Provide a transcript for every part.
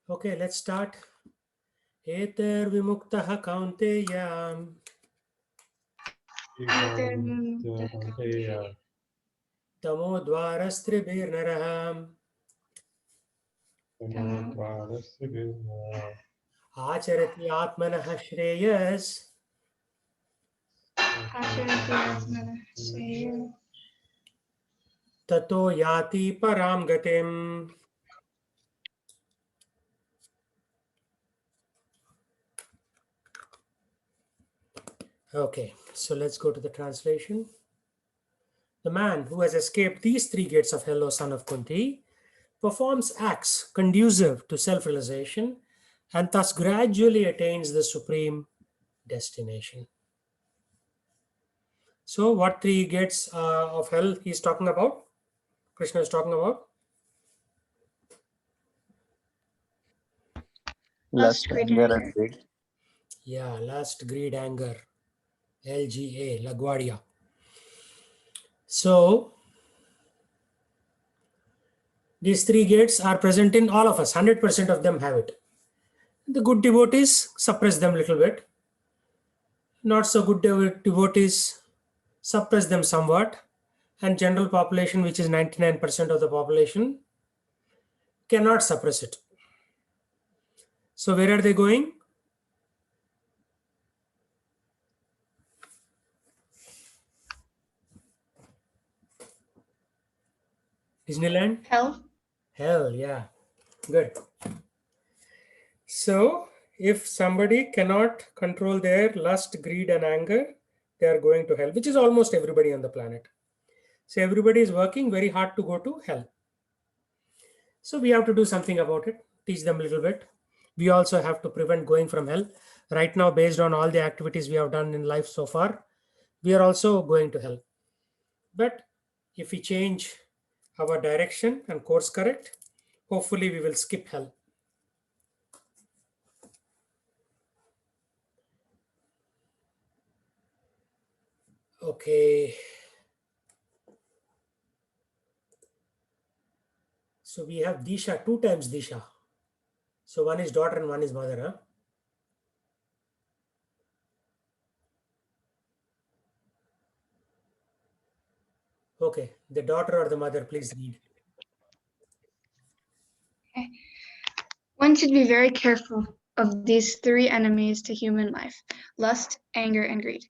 Okay, let's start. Eter vimuktah kaunteya tamo dvarastribirnarah acharati atmanah shreyas tato yati param gatim. Okay, so let's go to the translation. The man who has escaped these three gates of hell, O son of Kunti, performs acts conducive to self-realization and thus gradually attains the supreme destination. So what three gates of hell he's talking about? Krishna is talking about? Lust, anger, and greed. Yeah, lust, greed, anger. LGA, Lagwadia. So these three gates are present in all of us. 100% of them have it. The good devotees suppress them a little bit. Not so good devotees suppress them somewhat. And general population, which is 99% of the population, cannot suppress it. So where are they going? Disneyland? Hell. Hell, yeah. Good. So if somebody cannot control their lust, greed, and anger, they are going to hell, which is almost everybody on the planet. So everybody is working very hard to go to hell. So we have to do something about it, teach them a little bit. We also have to prevent going from hell. Right now, based on all the activities we have done in life so far, we are also going to hell. But if we change our direction and course correct, hopefully we will skip hell. Okay. So we have Disha, two times Disha. So one is daughter and one is mother, huh? Okay, the daughter or the mother, please read. Okay. One should be very careful of these three enemies to human life: lust, anger, and greed.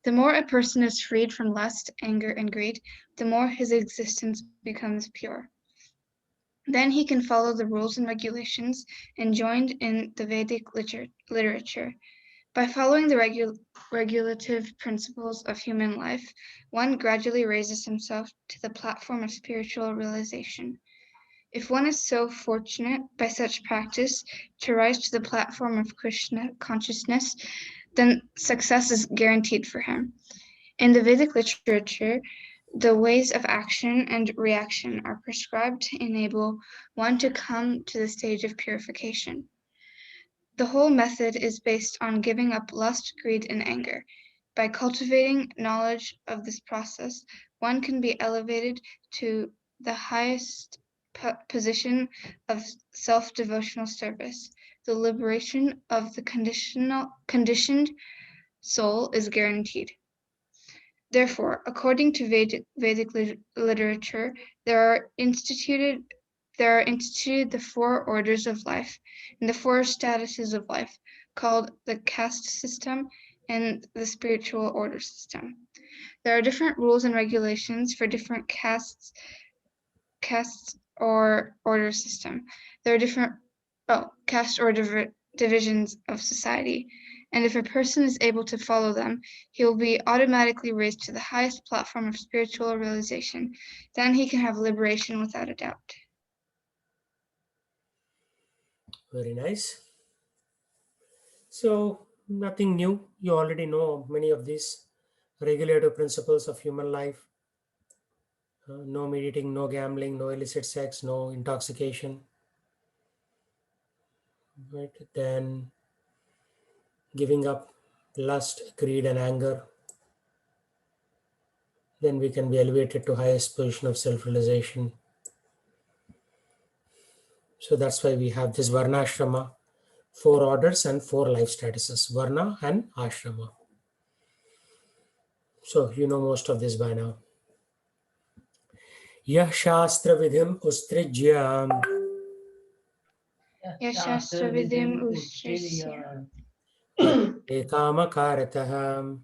The more a person is freed from lust, anger, and greed, the more his existence becomes pure. Then he can follow the rules and regulations enjoined in the Vedic literature. By following the regulative principles of human life, one gradually raises himself to the platform of spiritual realization. If one is so fortunate by such practice to rise to the platform of Krishna consciousness, then success is guaranteed for him. In the Vedic literature, the ways of action and reaction are prescribed to enable one to come to the stage of purification. The whole method is based on giving up lust, greed, and anger. By cultivating knowledge of this process, one can be elevated to the highest position of self-devotional service. The liberation of the conditioned soul is guaranteed. Therefore, according to Vedic literature, there are instituted the four orders of life and the four statuses of life, called the caste system and the spiritual order system. There are different rules and regulations for different castes or order system. There are different caste or divisions of society. And if a person is able to follow them, he will be automatically raised to the highest platform of spiritual realization. Then he can have liberation without a doubt. Very nice. So nothing new. You already know many of these regulative principles of human life. No meat eating, no gambling, no illicit sex, no intoxication. Right? Then giving up lust, greed, and anger. Then we can be elevated to highest position of self-realization. So that's why we have this Varna Ashrama, 4 orders and 4 life statuses, Varna and Ashrama. So you know most of this by now. Yah Shastra Vidhim Ustrijya Yashastravidim Ustrisya Ekamakarataha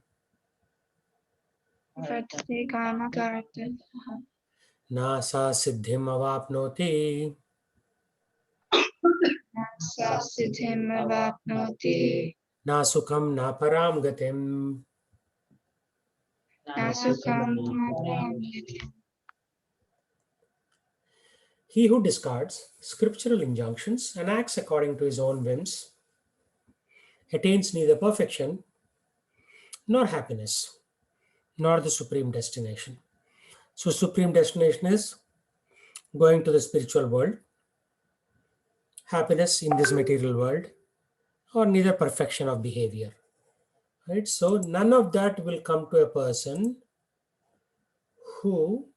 Vartate Kamakarata Nasa Siddhim Avapnoti Sa Siddhim Avapnoti Nasukam Naparam Gatim. Nasukam Tamapamyati. He who discards scriptural injunctions and acts according to his own whims attains neither perfection nor happiness, nor the supreme destination. So, supreme destination is going to the spiritual world, happiness in this material world, or neither perfection of behavior. Right? So, none of that will come to a person who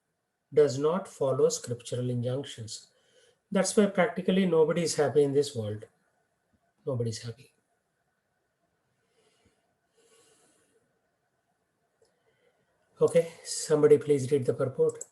does not follow scriptural injunctions. That's why practically nobody is happy in this world. Nobody is happy. Okay, somebody please read the purport.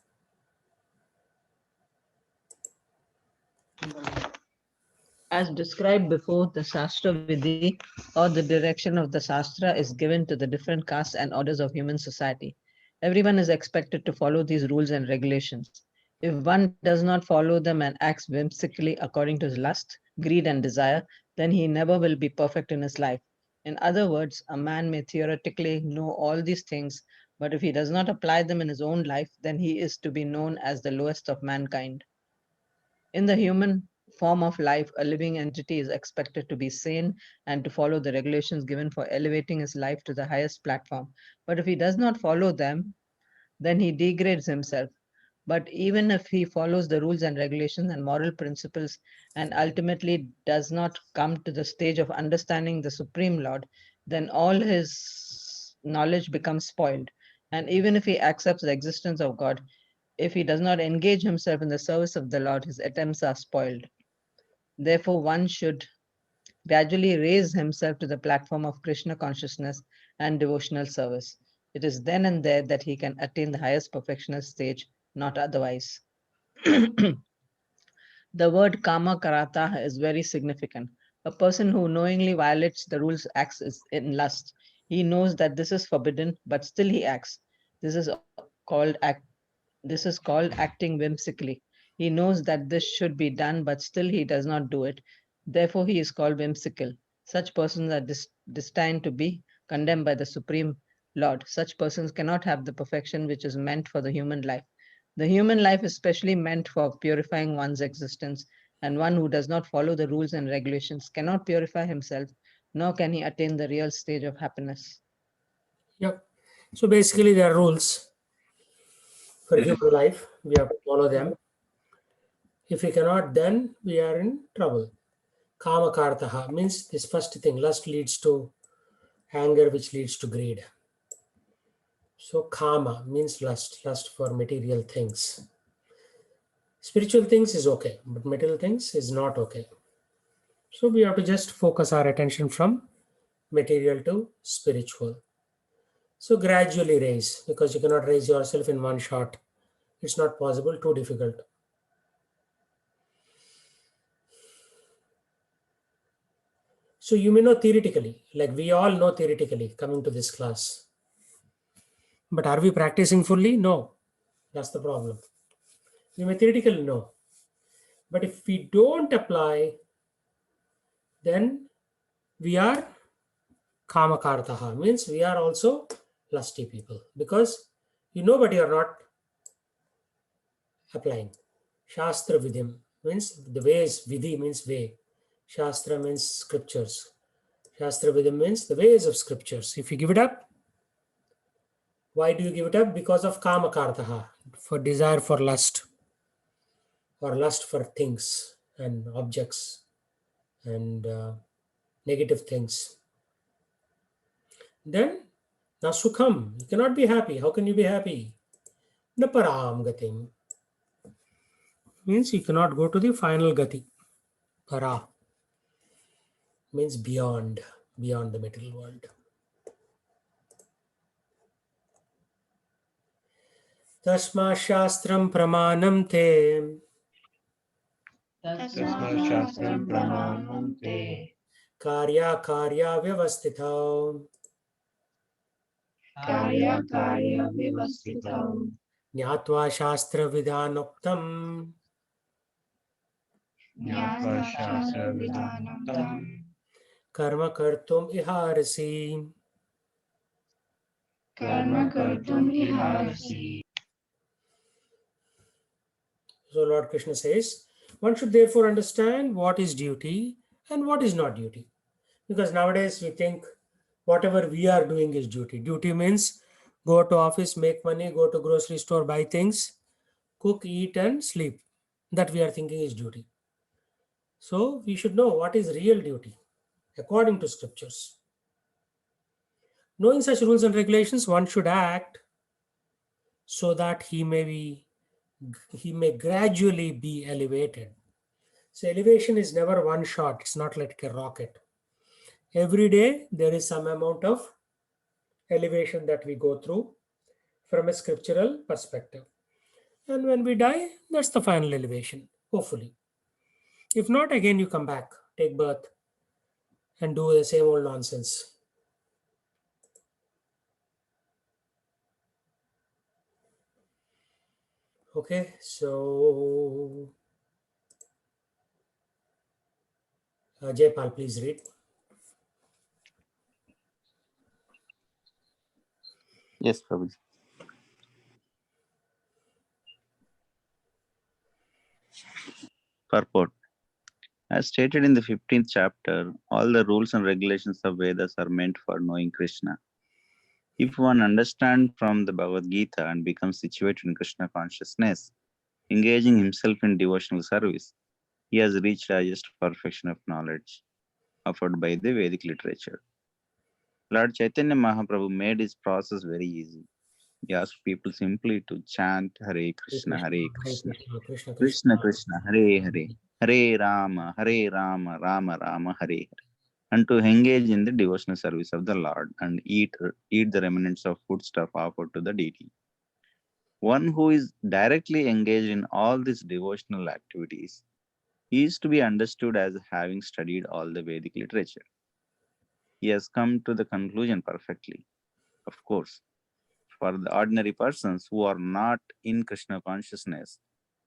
As described before, the Shastra Vidhi or the direction of the Shastra is given to the different castes and orders of human society. Everyone is expected to follow these rules and regulations. If one does not follow them and acts whimsically according to his lust, greed, and desire, then he never will be perfect in his life. In other words, a man may theoretically know all these things, but if he does not apply them in his own life, then he is to be known as the lowest of mankind. In the human form of life, a living entity is expected to be sane and to follow the regulations given for elevating his life to the highest platform. But if he does not follow them, then he degrades himself. But even if he follows the rules and regulations and moral principles and ultimately does not come to the stage of understanding the Supreme Lord, then all his knowledge becomes spoiled. And even if he accepts the existence of God, if he does not engage himself in the service of the Lord, his attempts are spoiled. Therefore, one should gradually raise himself to the platform of Krishna consciousness and devotional service. It is then and there that he can attain the highest perfectionist stage, not otherwise. The word kama karata is very significant. A person who knowingly violates the rules acts in lust. He knows that this is forbidden, but still he acts. This is called acting whimsically. He knows that this should be done, but still he does not do it. Therefore, he is called whimsical. Such persons are destined to be condemned by the Supreme Lord. Such persons cannot have the perfection which is meant for the human life. The human life is specially meant for purifying one's existence, and one who does not follow the rules and regulations cannot purify himself, nor can he attain the real stage of happiness. Yep. So basically, there are rules for human life. We have to follow them. If we cannot, then we are in trouble. Kama kartaha means this first thing. Lust leads to anger, which leads to greed. So kama means lust for material things. Spiritual things is okay, but material things is not okay. So we have to just focus our attention from material to spiritual. So gradually raise, because you cannot raise yourself in one shot. It's not possible, too difficult. So you may know theoretically, like we all know theoretically coming to this class. But are we practicing fully? No. That's the problem. We may theoretically know. But if we don't apply, then we are kamakartaha, means we are also lusty people. Because you know, but you are not applying. Shastra vidhim means the ways, vidhi means way. Shastra means scriptures. Shastra vidhim means the ways of scriptures. If you give it up, why do you give it up? Because of kama kartaha, for desire for lust, or lust for things and objects and negative things. Then, na sukham, you cannot be happy. How can you be happy? Na param gatim means you cannot go to the final gati. Para means beyond the material world. Tasma shastram pramanam te Shastram pramanam te karya vyavastitau karya vivastitau Nyatva shastra vidhanoktam Nyatva shastra vidhanam karma kartum iharasi. Karma kartum iharasi. So Lord Krishna says, one should therefore understand what is duty and what is not duty. Because nowadays we think whatever we are doing is duty. Duty means go to office, make money, go to grocery store, buy things, cook, eat, and sleep. That we are thinking is duty. So we should know what is real duty according to scriptures. Knowing such rules and regulations, one should act so that he may gradually be elevated. So elevation is never one shot. It's not like a rocket. Every day there is some amount of elevation that we go through from a scriptural perspective. And when we die, that's the final elevation, hopefully. If not, again you come back, take birth, and do the same old nonsense. Okay, so Jaypal, please read. Yes, Prabhu. Purport. As stated in the 15th chapter, all the rules and regulations of Vedas are meant for knowing Krishna. If one understands from the Bhagavad Gita and becomes situated in Krishna consciousness, engaging himself in devotional service, he has reached the highest perfection of knowledge offered by the Vedic literature. Lord Chaitanya Mahaprabhu made his process very easy. He asked people simply to chant Hare Krishna, Hare Krishna, Krishna, Krishna Krishna, Hare Hare, Hare Rama, Rama Rama, Hare Hare, and to engage in the devotional service of the Lord and eat the remnants of foodstuff offered to the deity. One who is directly engaged in all these devotional activities is to be understood as having studied all the Vedic literature. He has come to the conclusion perfectly. Of course, for the ordinary persons who are not in Krishna consciousness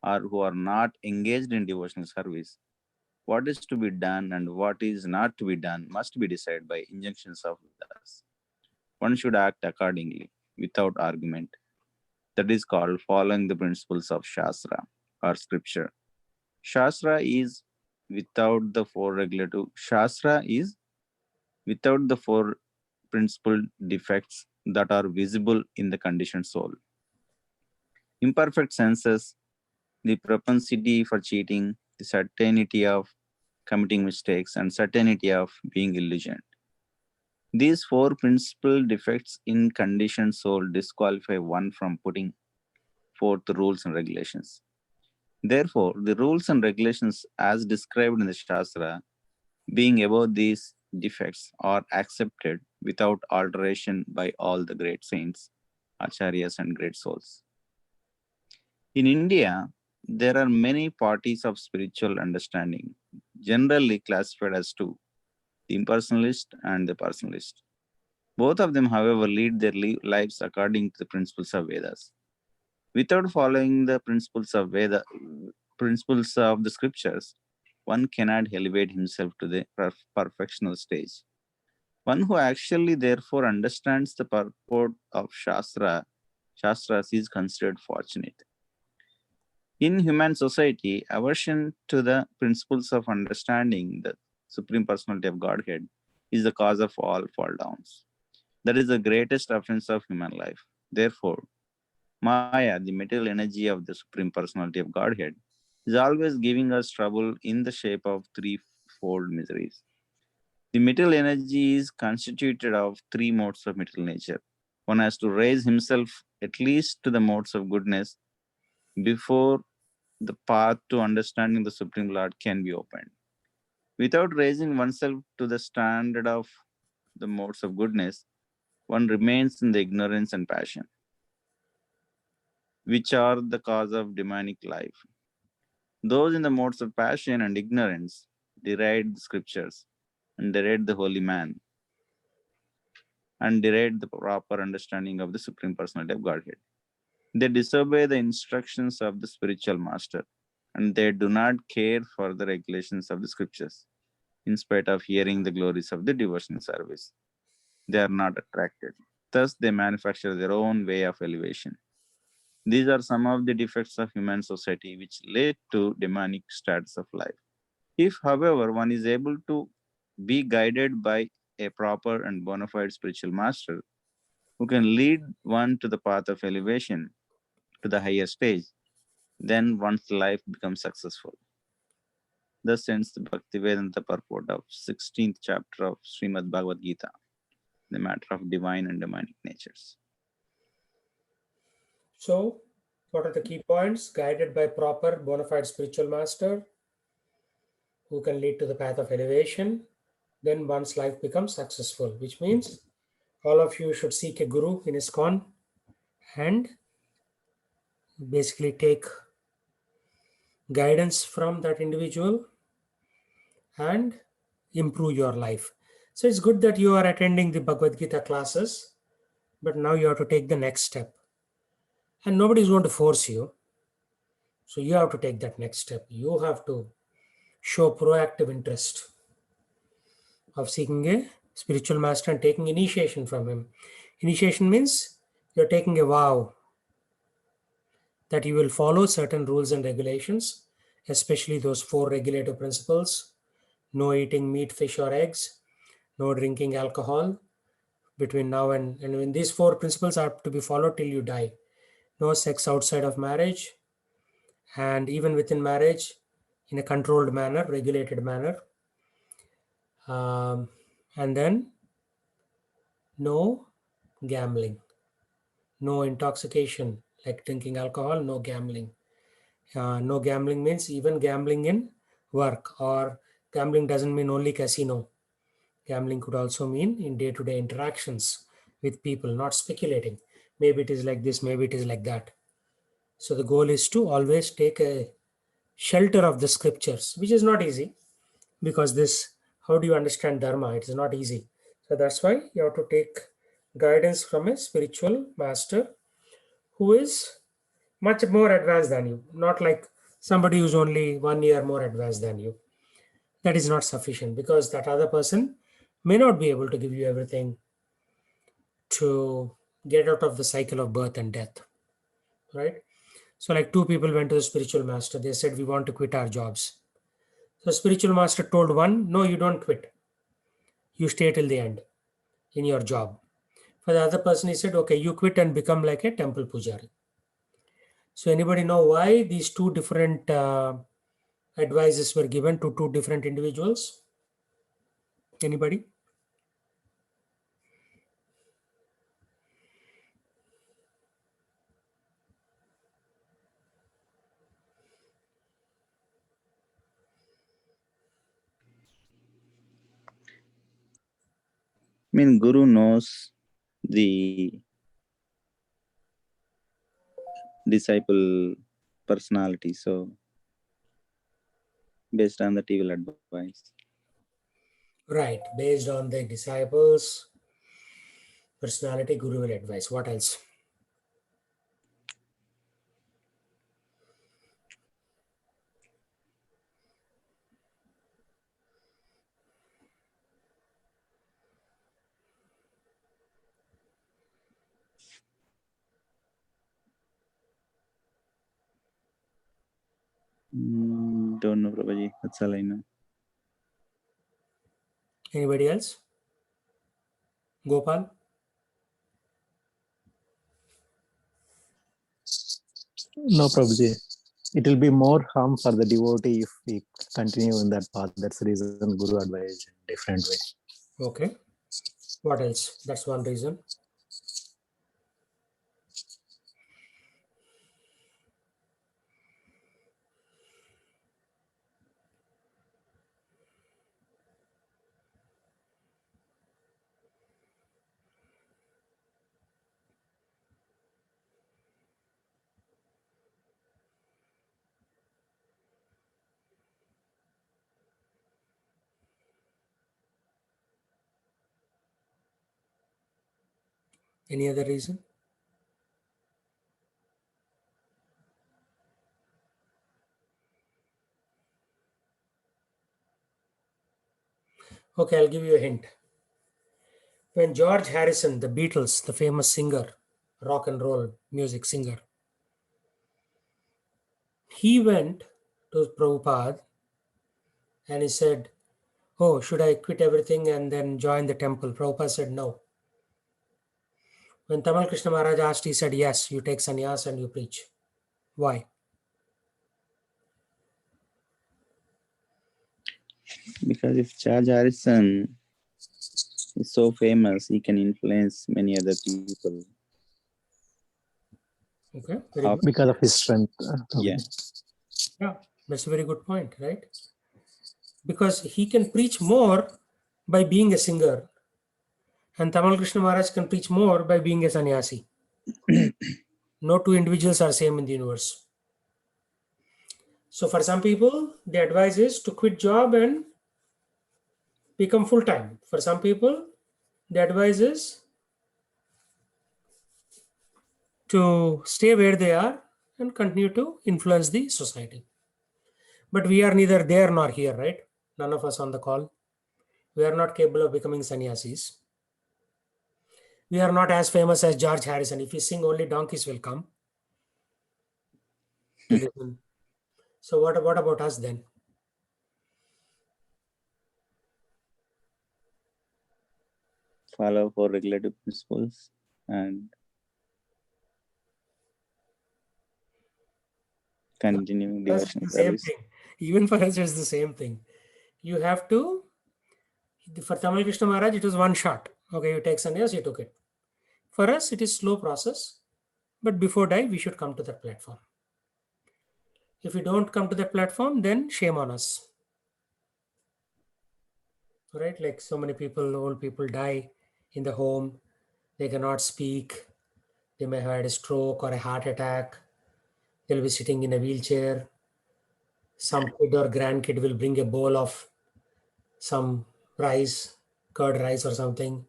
or who are not engaged in devotional service, what is to be done and what is not to be done must be decided by injunctions of Vedas. One should act accordingly, without argument. That is called following the principles of Shastra or scripture. Shastra is without the four regulative. Shastra is without the four principal defects that are visible in the conditioned soul. Imperfect senses, the propensity for cheating, the certainty of committing mistakes, and certainty of being illusioned. These four principal defects in conditioned soul disqualify one from putting forth the rules and regulations. Therefore, the rules and regulations as described in the Shastra, being above these defects, are accepted without alteration by all the great saints, acharyas, and great souls. In India, there are many parties of spiritual understanding, generally classified as two, the impersonalist and the personalist. Both of them, however, lead their lives according to the principles of Vedas. Without following the principles of the scriptures, one cannot elevate himself to the perfectional stage. One who actually therefore understands the purport of Shastras is considered fortunate. In human society, aversion to the principles of understanding the Supreme Personality of Godhead is the cause of all fall downs. That is the greatest offense of human life. Therefore, Maya, the material energy of the Supreme Personality of Godhead, is always giving us trouble in the shape of threefold miseries. The material energy is constituted of three modes of material nature. One has to raise himself at least to the modes of goodness before the path to understanding the Supreme Lord can be opened. Without raising oneself to the standard of the modes of goodness, one remains in the ignorance and passion, which are the cause of demonic life. Those in the modes of passion and ignorance deride the scriptures and deride the holy man and deride the proper understanding of the Supreme Personality of Godhead. They disobey the instructions of the spiritual master and they do not care for the regulations of the scriptures. In spite of hearing the glories of the devotional service, they are not attracted. Thus, they manufacture their own way of elevation. These are some of the defects of human society which lead to demonic states of life. If, however, one is able to be guided by a proper and bona fide spiritual master who can lead one to the path of elevation to the higher stage, then one's life becomes successful. Thus ends the Bhaktivedanta purport of 16th chapter of Srimad Bhagavad Gita, the matter of divine and demonic natures. So, what are the key points? Guided by proper bona fide spiritual master who can lead to the path of elevation, then one's life becomes successful, which means all of you should seek a guru in ISKCON and basically take guidance from that individual and improve your life. So it's good that you are attending the Bhagavad Gita classes, but now you have to take the next step. And nobody is going to force you. So you have to take that next step. You have to show proactive interest of seeking a spiritual master and taking initiation from him. Initiation means you're taking a vow that you will follow certain rules and regulations, especially those four regulative principles: no eating meat, fish, or eggs, no drinking alcohol between now and when these four principles are to be followed till you die. No sex outside of marriage, and even within marriage, in a controlled manner, regulated manner. And then no gambling, no intoxication like drinking alcohol, no gambling. No gambling means even gambling in work, or gambling doesn't mean only casino. Gambling could also mean in day to day interactions with people, not speculating. Maybe it is like this, maybe it is like that. So the goal is to always take a shelter of the scriptures, which is not easy because this, how do you understand Dharma? It is not easy. So that's why you have to take guidance from a spiritual master who is much more advanced than you, not like somebody who's only 1 year more advanced than you. That is not sufficient because that other person may not be able to give you everything to get out of the cycle of birth and death, right? So, like two people went to the spiritual master, they said, we want to quit our jobs. So, spiritual master told one, no, you don't quit, you stay till the end in your job. For the other person, he said, okay, you quit and become like a temple pujari. So, anybody know why these two different advices were given to two different individuals? Anybody? I mean, Guru knows the disciple personality, so based on that, he will advise. Right, based on the disciples' personality, Guru will advise. What else? Don't know, Prabhuji. That's all I know. Anybody else? Gopal? No, Prabhuji. It will be more harm for the devotee if we continue in that path. That's the reason Guru advised in different way. Okay. What else? That's one reason. Any other reason? Okay, I'll give you a hint. When George Harrison, the Beatles, the famous singer, rock and roll music singer, he went to Prabhupada and he said, "Oh, should I quit everything and then join the temple?" Prabhupada said, "No." When Tamal Krishna Maharaj asked, he said, "Yes, you take sannyas and you preach." Why? Because if George Harrison is so famous, he can influence many other people. Okay, very How- good. Because of his strength. Yeah. Yeah, that's a very good point, right? Because he can preach more by being a singer, and Tamal Krishna Maharaj can preach more by being a sannyasi. No two individuals are same in the universe. So for some people, the advice is to quit job and become full time. For some people, the advice is to stay where they are and continue to influence the society. But we are neither there nor here, right? None of us on the call. We are not capable of becoming sannyasis. We are not as famous as George Harrison. If we sing, only donkeys will come to listen. So what about us then? Follow for regulative principles and continue For us, devotional it's the same service. thing. Even for us, it's the same thing. You have to, for Tamal Krishna Maharaj, it was one shot. Okay, you take sannyas, you took it. For us, it is slow process. But before die, we should come to that platform. If we don't come to that platform, then shame on us. Right? Like so many people, old people die in the home. They cannot speak. They may have had a stroke or a heart attack. They'll be sitting in a wheelchair. Some kid or grandkid will bring a bowl of some rice, curd rice or something.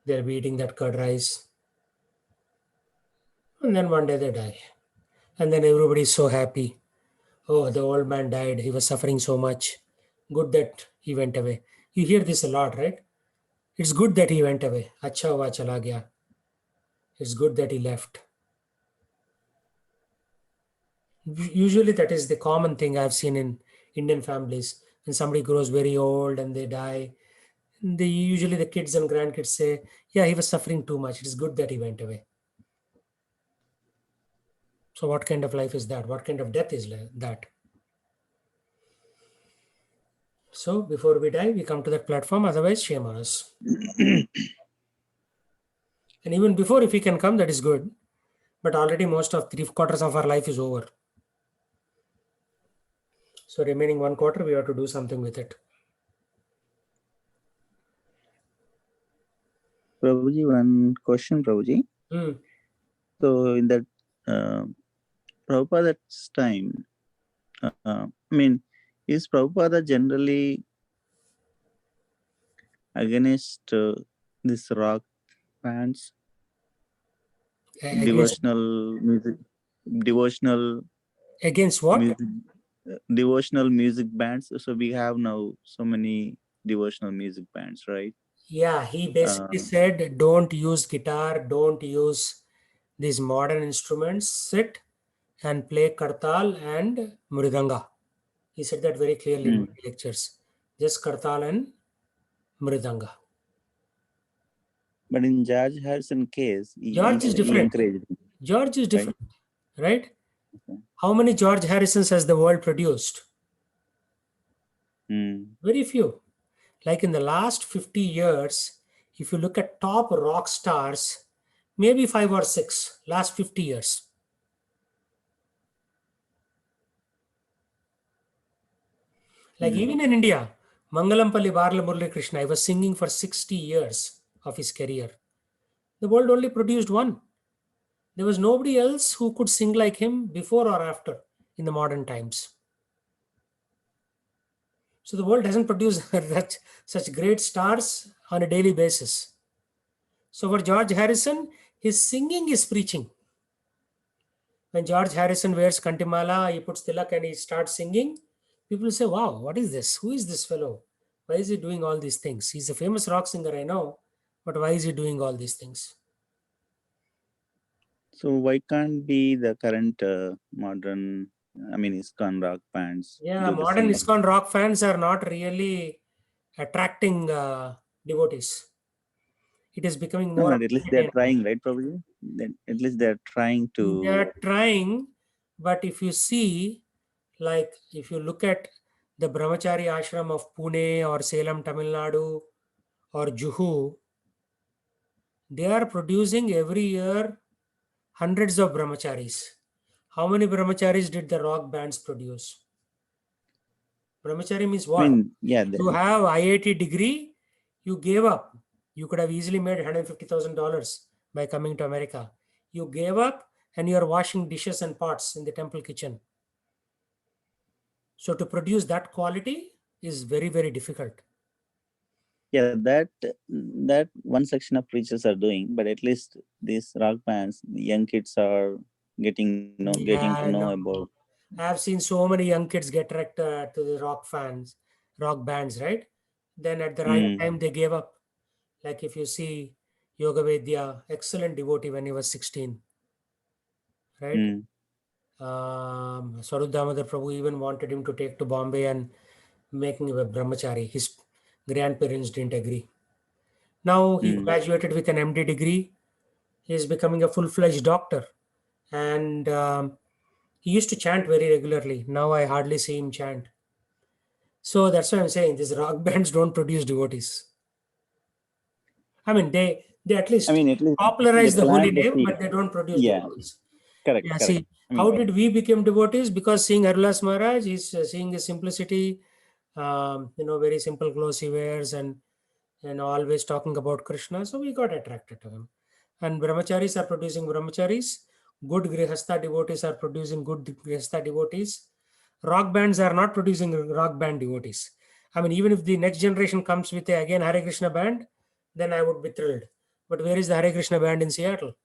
They'll be eating that curd rice. And then one day they die. And then everybody's so happy. Oh, the old man died. He was suffering so much. Good that he went away. You hear this a lot, right? It's good that he went away. Acha hua chala gaya. It's good that he left. Usually, that is the common thing I've seen in Indian families. When somebody grows very old and they die, usually the kids and grandkids say, "Yeah, he was suffering too much. It is good that he went away." So, what kind of life is that? What kind of death is that? So, before we die, we come to that platform. Otherwise, shame on us. And even before, if we can come, that is good. But already, most of 3/4 of our life is over. So, remaining 1/4, we have to do something with it. Prabhuji, one question, Prabhuji. Hmm. So in that Prabhupada's time, is Prabhupada generally against this rock bands, Against, devotional against what? music, devotional music bands? So we have now so many devotional music bands, right? Yeah, he basically said, don't use guitar, don't use these modern instruments, sit and play kartal and mridanga. He said that very clearly in many lectures. Just kartal and mridanga. But in George Harrison case, George is he different. encouraged it, George is right? different, right? Okay. How many George Harrisons has the world produced? Mm. Very few. Like in the last 50 years, if you look at top rock stars, maybe 5 or 6, last 50 years. Like even in India, Mangalampalli Barla Murali Krishna, he was singing for 60 years of his career. The world only produced one. There was nobody else who could sing like him before or after in the modern times. So the world doesn't produce such great stars on a daily basis. So for George Harrison, His singing is preaching. When George Harrison wears Kantimala, he puts tilak and he starts singing, people say, wow, what is this? Who is this fellow? Why is he doing all these things? He's a famous rock singer, I know, but why is he doing all these things? So why can't be the current modern, ISKCON rock bands Yeah, do the modern same? ISKCON rock fans are not really attracting devotees. It is becoming No, more at least they're entertaining. trying, right? Probably. At least they're trying to. They are trying, but if you see, like if you look at the Brahmachari ashram of Pune or Salem, Tamil Nadu or Juhu, they are producing every year hundreds of brahmacharis. How many brahmacharis did the rock bands produce? Brahmachari means what? Yeah. You have IIT degree, you gave up. You could have easily made $150,000 by coming to America. You gave up and you are washing dishes and pots in the temple kitchen. So to produce that quality is very, very difficult. Yeah, that one section of preachers are doing, but at least these rock bands, the young kids are getting to I know know. about. I have seen so many young kids get attracted to the rock bands, right? Then at the right time they gave up. Like if you see Yoga Vedya, excellent devotee when he was 16, right? Swarup Damodar Prabhu even wanted him to take to Bombay and making him a brahmachari. His grandparents didn't agree. Now he graduated with an MD degree. He is becoming a full-fledged doctor. And he used to chant very regularly. Now I hardly see him chant. So that's why I'm saying these rock bands don't produce devotees. I mean, they at least At least popularize they the holy plant the name, seed. but they don't produce Yeah, devotees. correct. Yeah, Correct. see, how did we become devotees? Because seeing Harulas Maharaj, he's seeing his simplicity, very simple clothes he wears and always talking about Krishna. So we got attracted to him. And brahmacharis are producing brahmacharis. Good grihastha devotees are producing good grihastha devotees. Rock bands are not producing rock band devotees. I mean, even if the next generation comes with again Hare Krishna band, then I would be thrilled. But where is the Hare Krishna band in Seattle?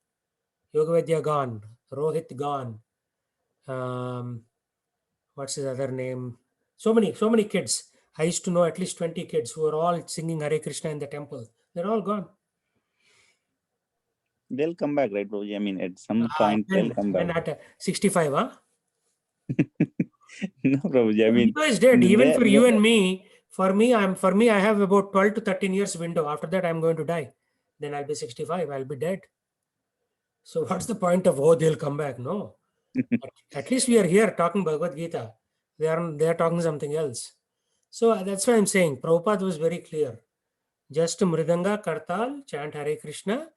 Yogavedya gone, Rohit gone. What's his other name? So many kids. I used to know at least 20 kids who are all singing Hare Krishna in the temple. They're all gone. They'll come back, right, Prabhuji? At some point they'll come back. When at 65, huh? No, Prabhuji. Video is dead. Even for you they- and me, for me, I have about 12 to 13 years window. After that, I'm going to die. Then I'll be 65. I'll be dead. So what's the point of they'll come back? No. At least we are here talking Bhagavad Gita. They are talking something else. So that's why I'm saying Prabhupada was very clear. Just Mridanga, Kartal, chant Hare Krishna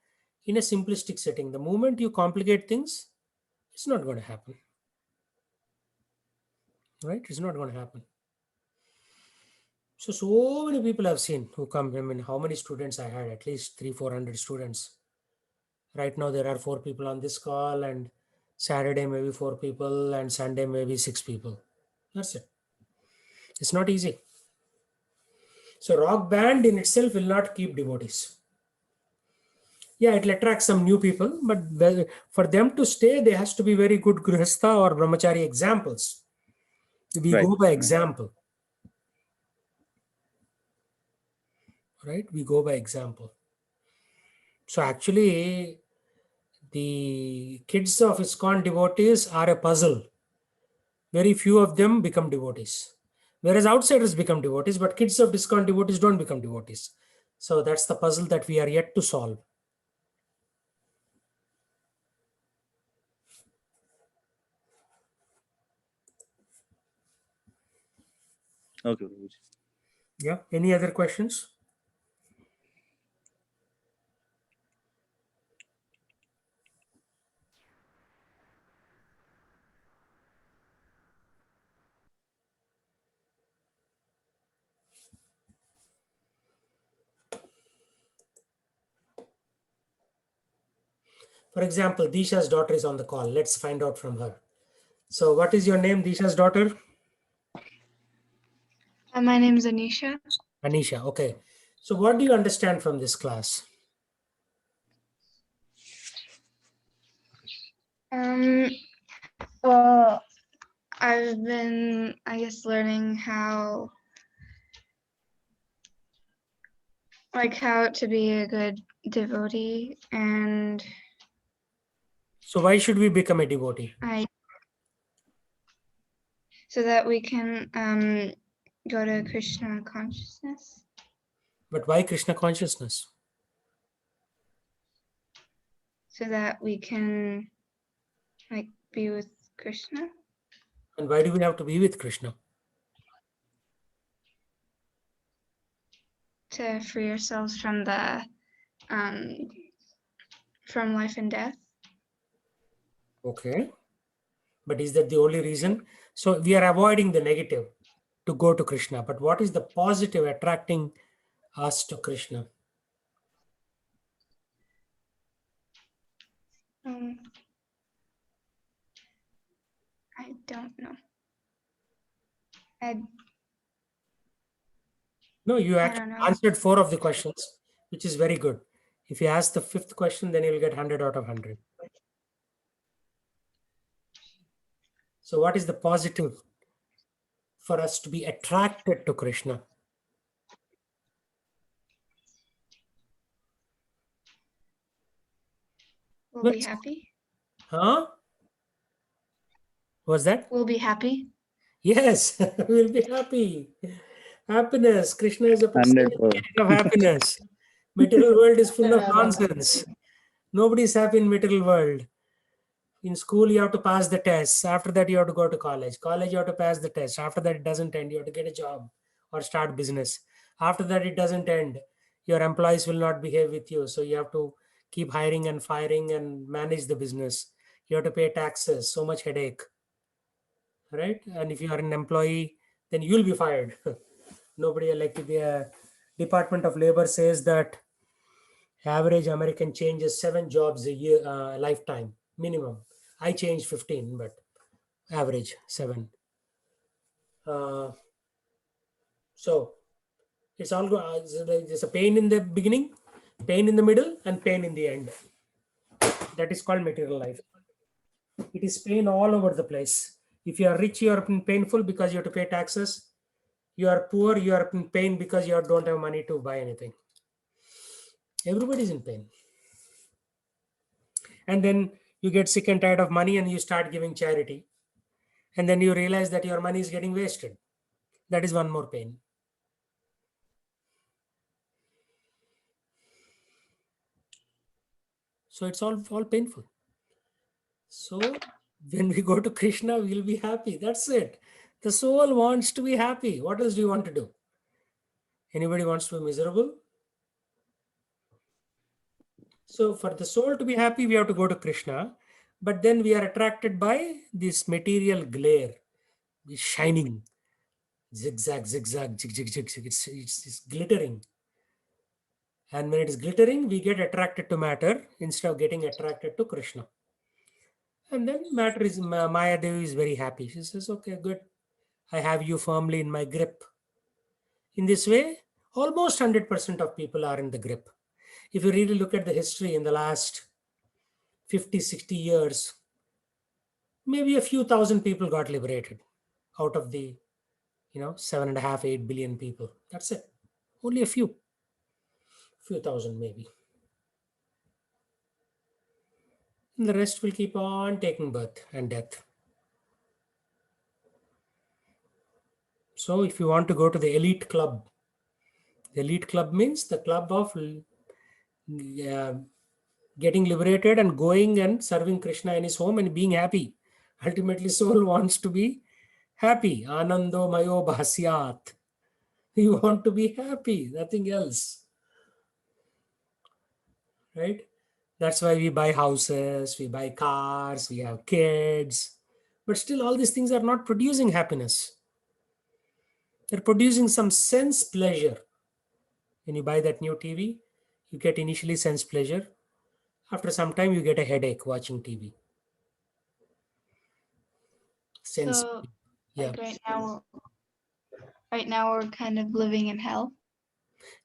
in a simplistic setting. The moment you complicate things, it's not going to happen. Right? It's not going to happen. So many people I've seen who come. I mean, how many students I had? At least 300-400 students. Right now there are 4 people on this call, and Saturday maybe 4 people, and Sunday maybe 6 people. That's it. It's not easy. So rock band in itself will not keep devotees. Yeah, it'll attract some new people, but for them to stay, there has to be very good grihastha or brahmachari examples. We Right. go by example. Right? We go by example. So actually, the kids of ISKCON devotees are a puzzle. Very few of them become devotees. Whereas outsiders become devotees, but kids of ISKCON devotees don't become devotees. So that's the puzzle that we are yet to solve. Okay, Prabhuji. Yeah. Any other questions? For example, Disha's daughter is on the call. Let's find out from her. So what is your name, Disha's daughter? My name is Anisha. Anisha. Okay. So what do you understand from this class? Well, I've been, I guess, learning how to be a good devotee, and So why should we become a devotee? so that we can go to Krishna consciousness. But why Krishna consciousness? So that we can be with Krishna. And why do we have to be with Krishna? To free ourselves from the from life and death. Okay. But is that the only reason? So we are avoiding the negative to go to Krishna. But what is the positive attracting us to Krishna? I don't know. No, you I don't know. answered 4 of the questions, which is very good. If you ask the 5th question, then you'll get 100 out of 100. So what is the positive for us to be attracted to Krishna? We'll be happy. Huh? Was that? We'll be happy. Yes, we'll be happy. Happiness. Krishna is a 100%. of happiness. Material world is full of nonsense. Nobody's happy in material world. In school, you have to pass the tests. After that, you have to go to college. College, you have to pass the test. After that, it doesn't end. You have to get a job or start business. After that, it doesn't end. Your employees will not behave with you. So you have to keep hiring and firing and manage the business. You have to pay taxes. So much headache. Right? And if you are an employee, then you'll be fired. Nobody, like the Department of Labor says that average American changes 7 jobs a year, lifetime minimum. I changed 15, but average 7. So it's all there's a pain in the beginning, pain in the middle, and pain in the end. That is called material life. It is pain all over the place. If you are rich, you are painful because you have to pay taxes. You are poor, you are in pain because you don't have money to buy anything. Everybody is in pain. And then you get sick and tired of money and you start giving charity. And then you realize that your money is getting wasted. That is one more pain. So it's all painful. So when we go to Krishna, we'll be happy. That's it. The soul wants to be happy. What else do you want to do? Anybody wants to be miserable? So for the soul to be happy, we have to go to Krishna. But then we are attracted by this material glare, this shining, zigzag, zigzag, zig, zig, zig, zig. It's glittering. And when it is glittering, we get attracted to matter instead of getting attracted to Krishna. And then matter is, Maya Devi is very happy. She says, okay, good. I have you firmly in my grip. In this way, almost 100% of people are in the grip. If you really look at the history in the last 50, 60 years, maybe a few thousand people got liberated out of the 7.5, 8 billion people. That's it. Only a few thousand maybe. And the rest will keep on taking birth and death. So if you want to go to the elite club, the elite club means the club of getting liberated and going and serving Krishna in his home and being happy. Ultimately, soul wants to be happy. Anando mayo bhasyat. You want to be happy, nothing else. Right? That's why we buy houses, we buy cars, we have kids. But still, all these things are not producing happiness. They're producing some sense pleasure. When you buy that new TV, you get initially sense pleasure. After some time, you get a headache watching TV. Sense. So, Yeah. right now we're kind of living in hell.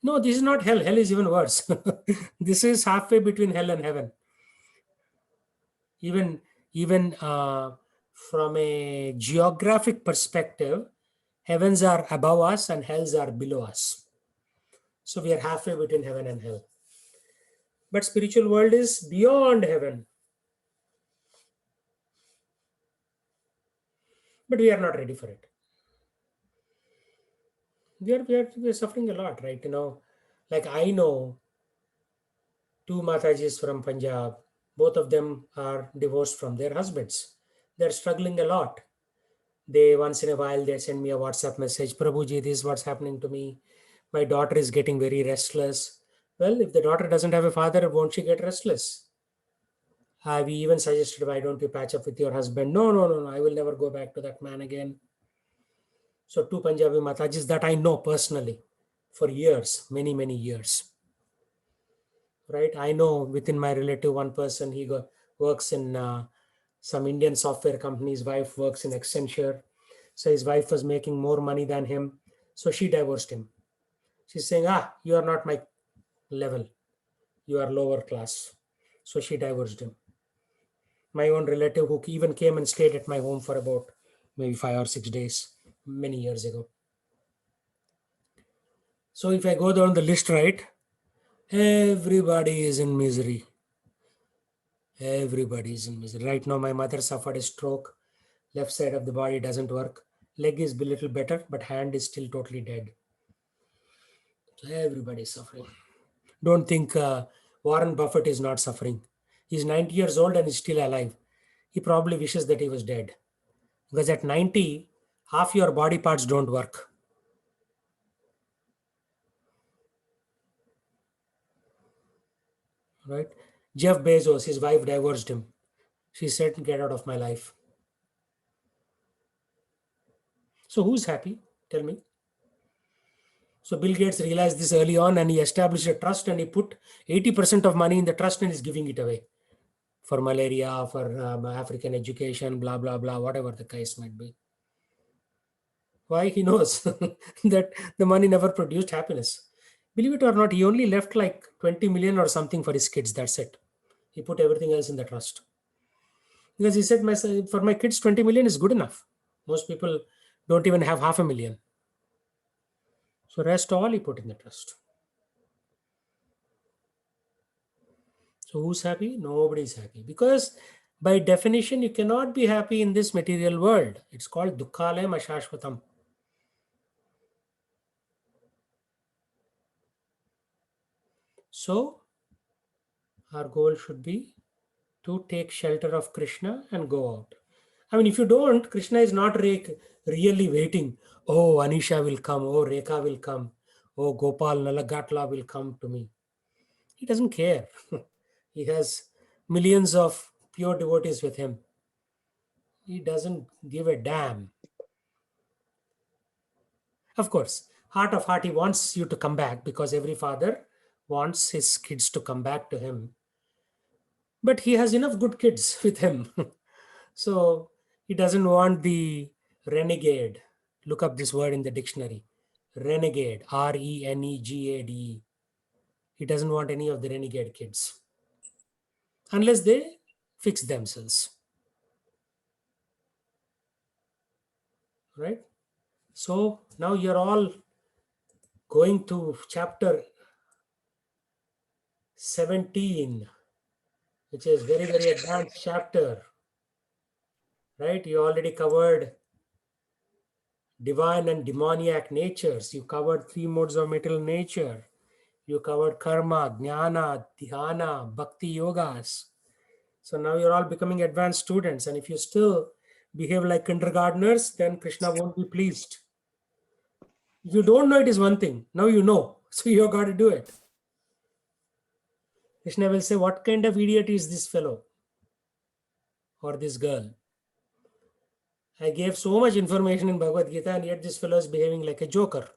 No, this is not hell. Hell is even worse. This is halfway between hell and heaven. Even Even from a geographic perspective, heavens are above us and hells are below us. So we are halfway between heaven and hell. But spiritual world is beyond heaven. But we are not ready for it. We are suffering a lot, right? Like I know two Matajis from Punjab. Both of them are divorced from their husbands. They're struggling a lot. They once in a while they send me a WhatsApp message, Prabhuji, this is what's happening to me. My daughter is getting very restless. Well, if the daughter doesn't have a father, won't she get restless? We even suggested, why don't you patch up with your husband? No, no, no, no. I will never go back to that man again. So two Punjabi Matajis that I know personally for years, many, many years. Right? I know within my relative one person, works in some Indian software company. His wife works in Accenture. So his wife was making more money than him. So she divorced him. She's saying, you are not my level. You are lower class. So she divorced him. My own relative who even came and stayed at my home for about maybe 5 or 6 days, many years ago. So if I go down the list, right, everybody is in misery. Everybody is in misery. Right now, my mother suffered a stroke. Left side of the body doesn't work. Leg is a little better, but hand is still totally dead. So everybody is suffering. Don't think Warren Buffett is not suffering. He's 90 years old and is still alive. He probably wishes that he was dead. Because at 90, half your body parts don't work. Right? Jeff Bezos, his wife divorced him. She said, get out of my life. So who's happy? Tell me. So Bill Gates realized this early on and he established a trust and he put 80% of money in the trust and is giving it away for malaria, for African education, blah, blah, blah, whatever the case might be. Why? He knows that the money never produced happiness. Believe it or not, he only left like 20 million or something for his kids. That's it. He put everything else in the trust. Because he said, for my kids, 20 million is good enough. Most people don't even have 500,000. So rest all he put in the trust. So who's happy? Nobody's happy. Because by definition, you cannot be happy in this material world. It's called dukkhalayam ashashvatam. So our goal should be to take shelter of Krishna and go out. I mean, if you don't, Krishna is not really waiting. Oh, Anisha will come. Oh, Rekha will come. Oh, Gopal Nalagatla will come to me. He doesn't care. He has millions of pure devotees with him. He doesn't give a damn. Of course, heart of heart, he wants you to come back because every father wants his kids to come back to him. But he has enough good kids with him. So he doesn't want the renegade. Look up this word in the dictionary. Renegade, Renegade. He doesn't want any of the renegade kids unless they fix themselves. Right? So now you're all going to chapter 17, which is very, very advanced chapter. Right? You already covered divine and demoniac natures. You covered 3 modes of material nature. You covered karma, jnana, dhyana, bhakti yogas. So now you're all becoming advanced students. And if you still behave like kindergartners, then Krishna won't be pleased. If you don't know, it is one thing. Now you know. So you've got to do it. Krishna will say, what kind of idiot is this fellow or this girl? I gave so much information in Bhagavad Gita and yet this fellow is behaving like a joker.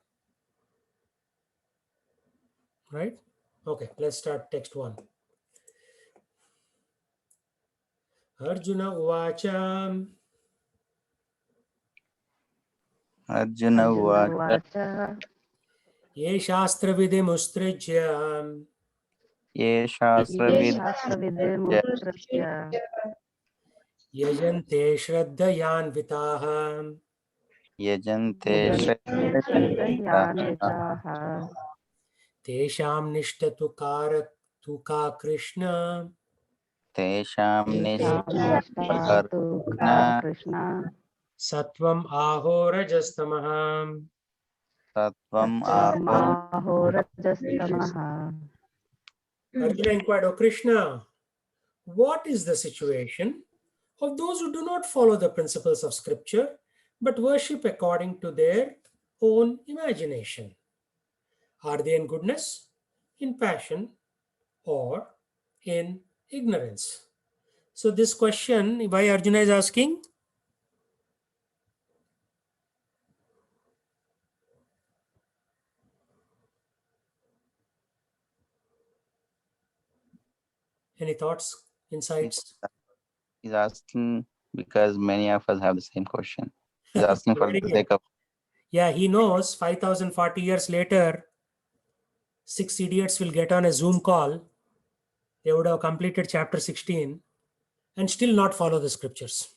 Right? Okay, let's start text 1. Arjuna Uvacha. Arjuna Uvacha Ye Shastra Vidimustrajya Ye Shastra Vidya Yajante Shraddhayanvitaha Yajante यजन्ते Shraddhayanvitaः Tesham Nishtatu Tuka Krishna Tesham तेषां निष्ठा Nishtakar तु का Krishna Krishna Sattvam Ahorajastamaham. Sattvam Aho सत्त्वमाहोरजस्तमः Arjuna inquired, O Krishna, what is the situation of those who do not follow the principles of scripture but worship according to their own imagination? Are they in goodness, in passion, or in ignorance? So, this question, why Arjuna is asking? Any thoughts, insights? He's asking because many of us have the same question. He's asking for Very the good. sake of Yeah, he knows 5040 years later, 6 idiots will get on a Zoom call. They would have completed chapter 16 and still not follow the scriptures.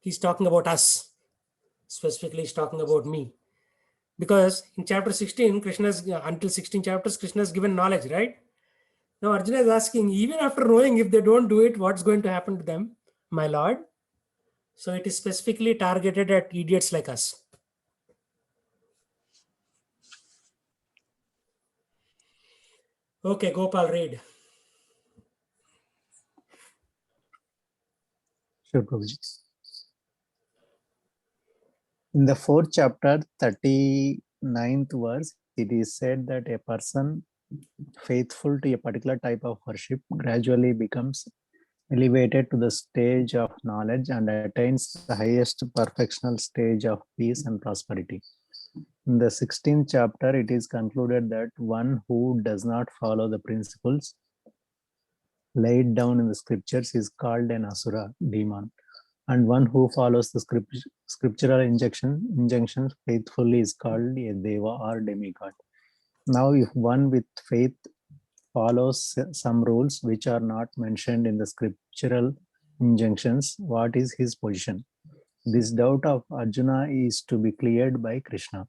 He's talking about us. Specifically, he's talking about me. Because in chapter 16, Krishna's, until 16 chapters, Krishna has given knowledge, right? Now Arjuna is asking, even after knowing if they don't do it, what's going to happen to them, my lord? So it is specifically targeted at idiots like us. Okay, Gopal, read. Sure, Prabhuji. In the fourth chapter, 39th verse, it is said that a person faithful to a particular type of worship gradually becomes elevated to the stage of knowledge and attains the highest perfectional stage of peace and prosperity. In the 16th chapter, it is concluded that one who does not follow the principles laid down in the scriptures is called an asura, demon, and one who follows the scriptural injunctions faithfully is called a deva or demigod. Now, if one with faith follows some rules which are not mentioned in the scriptural injunctions, what is his position? This doubt of Arjuna is to be cleared by Krishna.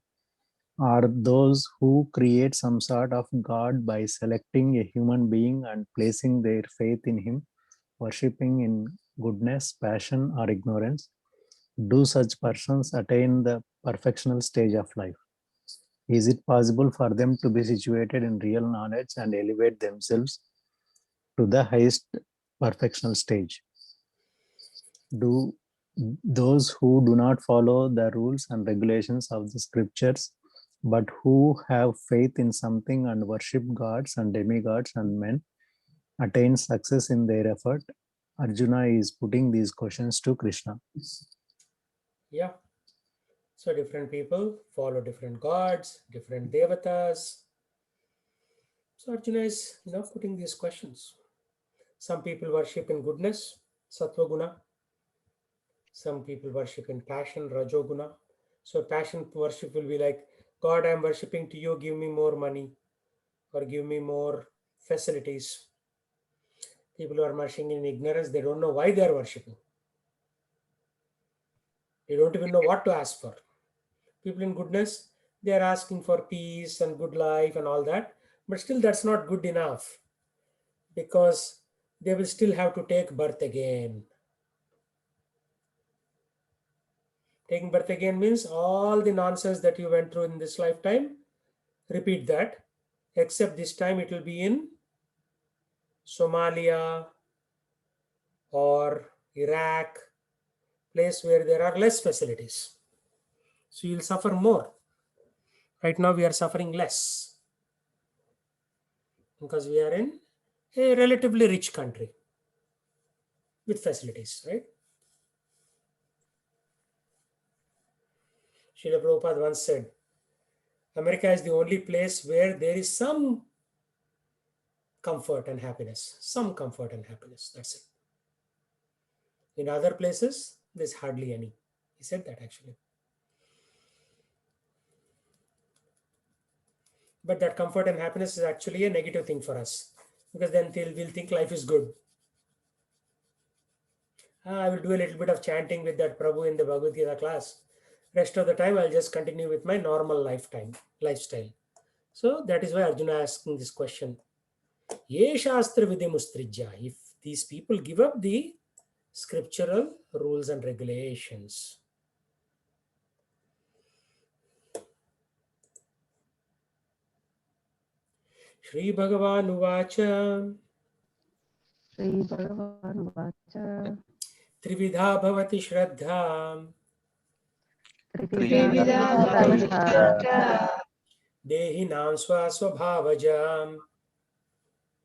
Are those who create some sort of God by selecting a human being and placing their faith in him, worshipping in goodness, passion, or ignorance? Do such persons attain the perfectional stage of life? Is it possible for them to be situated in real knowledge and elevate themselves to the highest perfectional stage? Do those who do not follow the rules and regulations of the scriptures, but who have faith in something and worship gods and demigods and men, attain success in their effort? Arjuna is putting these questions to Krishna. Yeah. So different people follow different gods, different devatas. So Arjuna is putting these questions. Some people worship in goodness, sattva guna. Some people worship in passion, rajoguna. So passion worship will be like, God, I'm worshipping to you, give me more money or give me more facilities. People who are worshiping in ignorance, they don't know why they are worshipping. They don't even know what to ask for. People in goodness, they are asking for peace and good life and all that. But still, that's not good enough because they will still have to take birth again. Taking birth again means all the nonsense that you went through in this lifetime, repeat that, except this time it will be in Somalia or Iraq, place where there are less facilities. So you'll suffer more. Right now we are suffering less because we are in a relatively rich country with facilities, right? Srila Prabhupada once said, America is the only place where there is some comfort and happiness. Some comfort and happiness. That's it. In other places, there's hardly any. He said that actually. But that comfort and happiness is actually a negative thing for us because then we'll think life is good. I will do a little bit of chanting with that Prabhu in the Bhagavad Gita class. Rest of the time, I'll just continue with my normal lifestyle. So that is why Arjuna asking this question. Ye Shastra Vidimustrija. If these people give up the scriptural rules and regulations. Shri Bhagavan Uvacha. Sri Bhagavan Vacha Trividha Bhavati Shraddha. Trividha Bhavati Shraddha Dehi Nam Swaswabhavajam.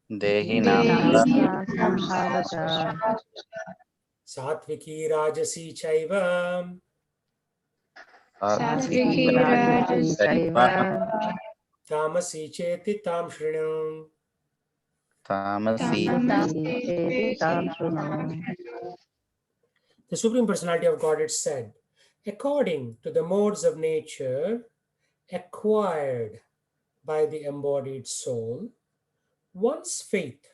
Dehi Dehinam Nam Swasambhavacha Satviki Rajasi Chaiva. Satviki Rajasi Chaiva Tamasi Cheti Tam Shrinam. Tamasi. Tamasi Cheditam Shruno. The Supreme Personality of Godhead said, according to the modes of nature acquired by the embodied soul, one's faith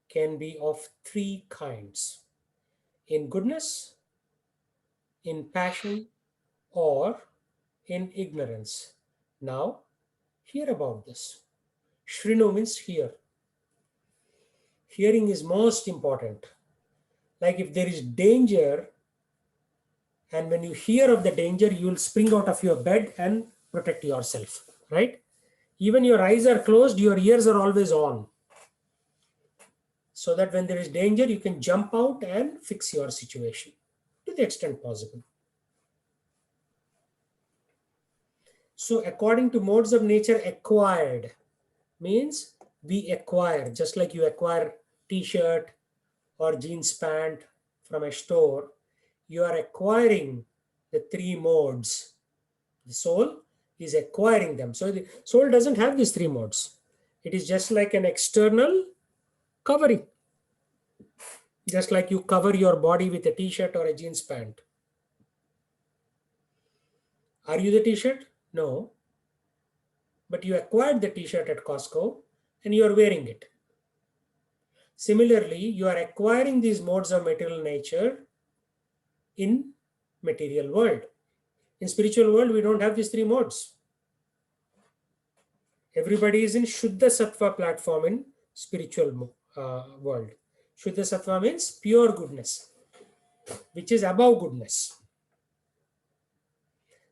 can be of three kinds: in goodness, in passion, or in ignorance. Now, hear about this. Shrinu means hear. Hearing is most important. Like if there is danger, and when you hear of the danger, you will spring out of your bed and protect yourself, right? Even your eyes are closed, your ears are always on. So that when there is danger, you can jump out and fix your situation to the extent possible. So according to modes of nature acquired means we acquire, just like you acquire t-shirt or jeans pant from a store, you are acquiring the three modes. The soul is acquiring them. So the soul doesn't have these three modes. It is just like an external covering. Just like you cover your body with a t-shirt or a jeans pant. Are you the t-shirt? No. But you acquired the t-shirt at Costco and you are wearing it. Similarly, you are acquiring these modes of material nature in material world. In spiritual world, we don't have these three modes. Everybody is in Shuddha Sattva platform in spiritual world. Shuddha Sattva means pure goodness, which is above goodness.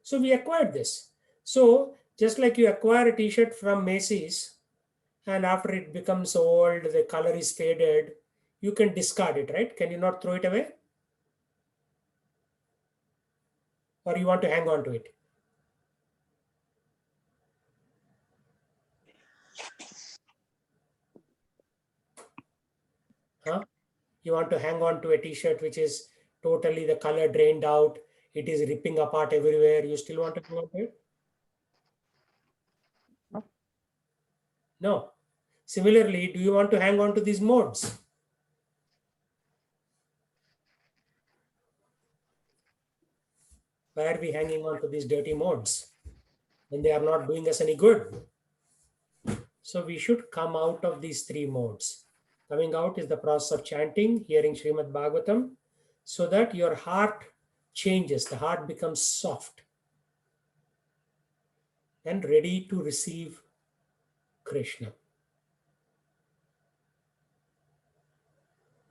So we acquired this. So just like you acquire a t-shirt from Macy's and after it becomes old, the color is faded, you can discard it, right? Can you not throw it away? Or you want to hang on to it? Huh? You want to hang on to a t-shirt which is totally the color drained out, it is ripping apart everywhere. You still want to hang on to it? No. No. Similarly, do you want to hang on to these modes? Why are we hanging on to these dirty modes when they are not doing us any good? So we should come out of these three modes. Coming out is the process of chanting, hearing Srimad Bhagavatam, so that your heart changes. The heart becomes soft and ready to receive Krishna.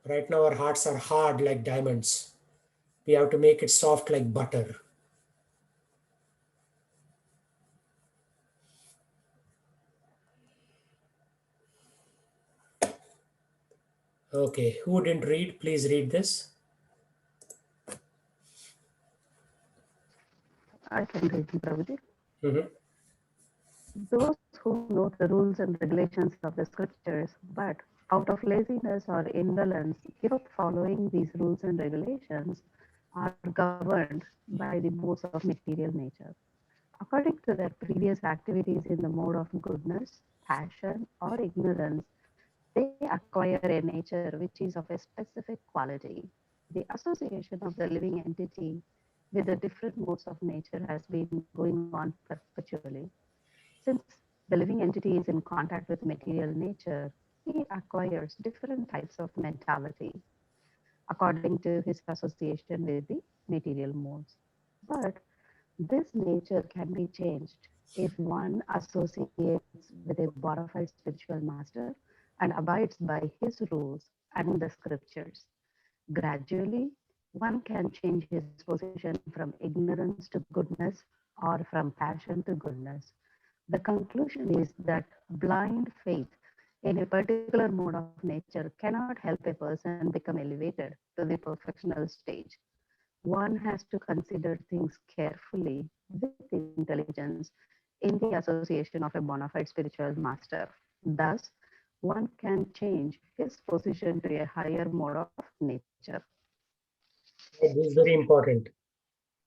Right now our hearts are hard like diamonds. We have to make it soft like butter. Okay, who didn't read? Please read this. I can read it, Prabhuji. Mhm. Those who know the rules and regulations of the scriptures, but out of laziness or indolence give up following these rules and regulations, are governed by the modes of material nature. According to their previous activities in the mode of goodness, passion, or ignorance, they acquire a nature which is of a specific quality. The association of the living entity with the different modes of nature has been going on perpetually. Since the living entity is in contact with material nature, he acquires different types of mentality. according to his association with the material modes. But this nature can be changed if one associates with a bona fide spiritual master and abides by his rules and the scriptures. Gradually, one can change his position from ignorance to goodness or from passion to goodness. The conclusion is that blind faith in a particular mode of nature cannot help a person become elevated to the perfectional stage. One has to consider things carefully with intelligence in the association of a bona fide spiritual master. Thus, one can change his position to a higher mode of nature. This is very important.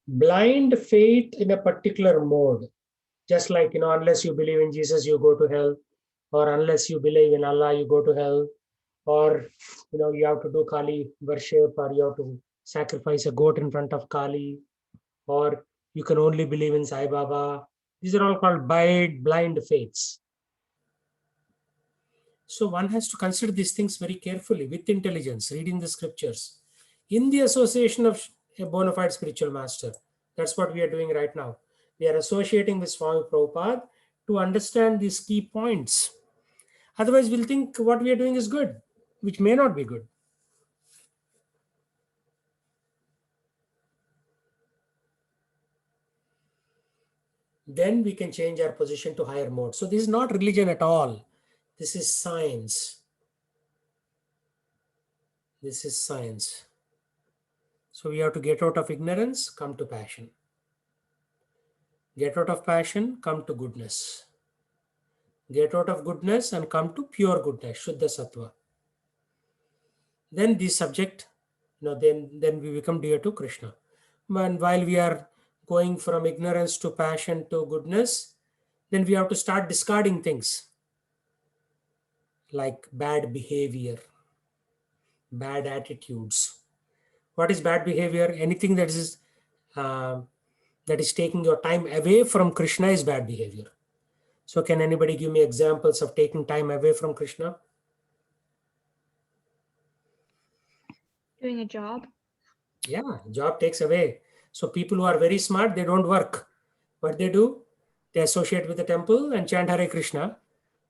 Blind faith in a particular mode, just like, unless you believe in Jesus, you go to hell, or unless you believe in Allah, you go to hell, or, you have to do Kali worship, or you have to sacrifice a goat in front of Kali, or you can only believe in Sai Baba. These are all called blind faiths. So one has to consider these things very carefully with intelligence, reading the scriptures in the association of a bona fide spiritual master. That's what we are doing right now. We are associating with Swami Prabhupada to understand these key points. Otherwise, we'll think what we are doing is good, which may not be good. Then we can change our position to higher mode. So this is not religion at all. This is science. This is science. So we have to get out of ignorance, come to passion. Get out of passion, come to goodness. Get out of goodness and come to pure goodness, Shuddha Sattva. Then this subject, then we become dear to Krishna. And while we are going from ignorance to passion to goodness, then we have to start discarding things like bad behavior, bad attitudes. What is bad behavior? Anything that is taking your time away from Krishna is bad behavior. So can anybody give me examples of taking time away from Krishna? Doing a job. Yeah, job takes away. So people who are very smart, they don't work. What they do? They associate with the temple and chant Hare Krishna.